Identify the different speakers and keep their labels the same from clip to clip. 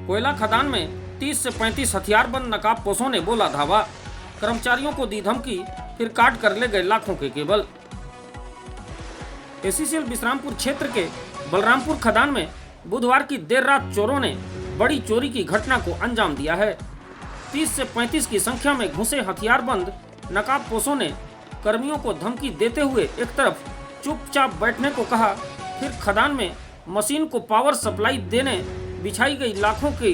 Speaker 1: कोयला खदान में 30 से 35 हथियारबंद नकाबपोशों ने बोला धावा, कर्मचारियों को दी धमकी, फिर काट कर ले गए लाखों के केबल। एसीसीएल विश्रामपुर क्षेत्र के बलरामपुर खदान में बुधवार की देर रात चोरों ने बड़ी चोरी की घटना को अंजाम दिया है। 30 से 35 की संख्या में घुसे हथियारबंद नकाबपोशों ने कर्मियों को धमकी देते हुए एक तरफ चुपचाप बैठने को कहा, फिर खदान में मशीन को पावर सप्लाई देने बिछाई गई लाखों की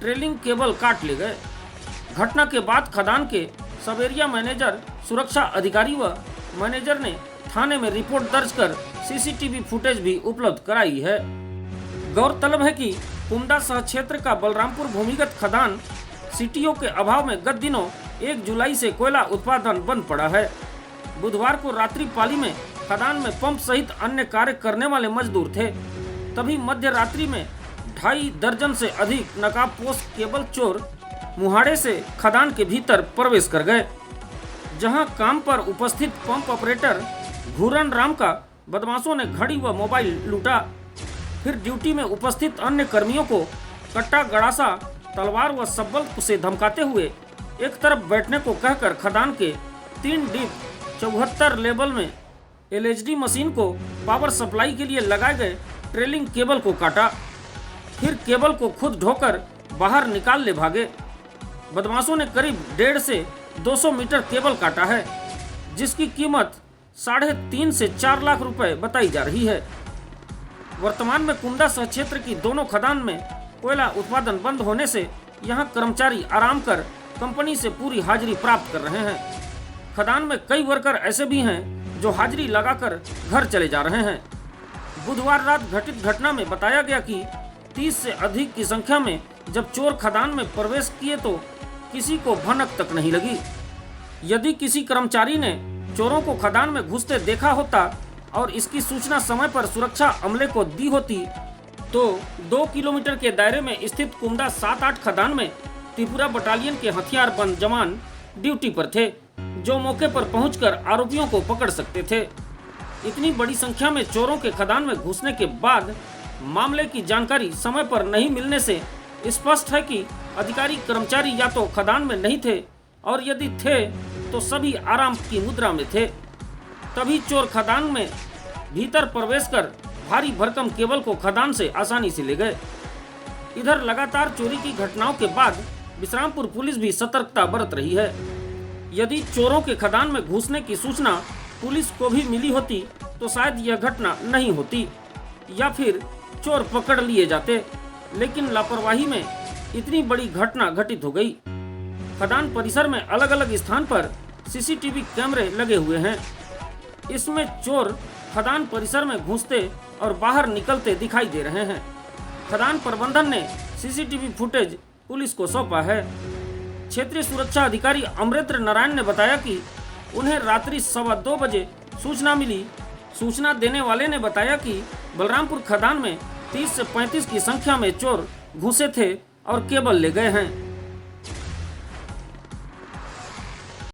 Speaker 1: ट्रेलिंग केबल काट ले गए। घटना के बाद खदान के सब एरिया मैनेजर, सुरक्षा अधिकारी व मैनेजर ने थाने में रिपोर्ट दर्ज कर सीसीटीवी फुटेज भी उपलब्ध कराई है। गौरतलब है कि कुमदा शहर क्षेत्र का बलरामपुर भूमिगत खदान सीटीओ के अभाव में गत दिनों 1 जुलाई से कोयला उत्पादन बंद पड़ा है। बुधवार को रात्रि पाली में खदान में पंप सहित अन्य कार्य करने वाले मजदूर थे, तभी मध्य रात्रि में 2.5 दर्जन से अधिक नकाबपोश केबल चोर मुहाड़े से खदान के भीतर प्रवेश कर गए, जहां काम पर उपस्थित पंप ऑपरेटर घूरन राम का बदमाशों ने घड़ी व मोबाइल लूटा। फिर ड्यूटी में उपस्थित अन्य कर्मियों को कट्टा, गड़ासा, तलवार व सब्बल से धमकाते हुए एक तरफ बैठने को कहकर खदान के 3 डीप 74 लेवल में एलएचडी मशीन को पावर सप्लाई के लिए लगाए गए ट्रेलिंग केबल को काटा, फिर केबल को खुद ढोकर बाहर निकाल ले भागे। बदमाशों ने करीब 1.5 से 200 मीटर केबल काटा है, जिसकी कीमत 3.5 से 4 लाख रुपए बताई जा रही है। वर्तमान में कुमदा शहर क्षेत्र की दोनों खदान में कोयला उत्पादन बंद होने से यहां कर्मचारी आराम कर कंपनी से पूरी हाजिरी प्राप्त कर रहे हैं। खदान में कई वर्कर ऐसे भी हैं जो हाजिरी लगाकर घर चले जा रहे हैं। बुधवार रात घटित घटना में बताया गया कि 30 से अधिक की संख्या में जब चोर खदान में प्रवेश किए तो किसी को भनक तक नहीं लगी। यदि किसी कर्मचारी ने चोरों को खदान में घुसते देखा होता और इसकी सूचना समय पर सुरक्षा अमले को दी होती तो 2 किलोमीटर के दायरे में स्थित कुमदा 7-8 खदान में त्रिपुरा बटालियन के हथियारबंद जवान ड्यूटी पर थे, जो मौके पर पहुंचकर आरोपियों को पकड़ सकते थे। इतनी बड़ी संख्या में चोरों के खदान में घुसने के बाद मामले की जानकारी समय पर नहीं मिलने से स्पष्ट है कि अधिकारी कर्मचारी या तो खदान में नहीं थे और यदि थे तो सभी आराम की मुद्रा में थे। तभी चोर खदान में भीतर प्रवेश कर भारी भरकम केबल को खदान से आसानी से ले गए। इधर लगातार चोरी की घटनाओं के बाद विश्रामपुर पुलिस भी सतर्कता बरत रही है। यदि चोरों के खदान में घुसने की सूचना पुलिस को भी मिली होती तो शायद यह घटना नहीं होती या फिर चोर पकड़ लिए जाते, लेकिन लापरवाही में इतनी बड़ी घटना घटित हो गई। खदान परिसर में अलग अलग स्थान पर सीसीटीवी कैमरे लगे हुए हैं। इसमें चोर खदान परिसर में घुसते और बाहर निकलते दिखाई दे रहे हैं। खदान प्रबंधन ने सीसीटीवी फुटेज पुलिस को सौंपा है। क्षेत्रीय सुरक्षा अधिकारी अमरेंद्र नारायण ने बताया कि उन्हें रात्रि 2:15 बजे सूचना मिली। सूचना देने वाले ने बताया कि बलरामपुर खदान में 30 से 35 की संख्या में चोर घुसे थे और केबल ले गए हैं।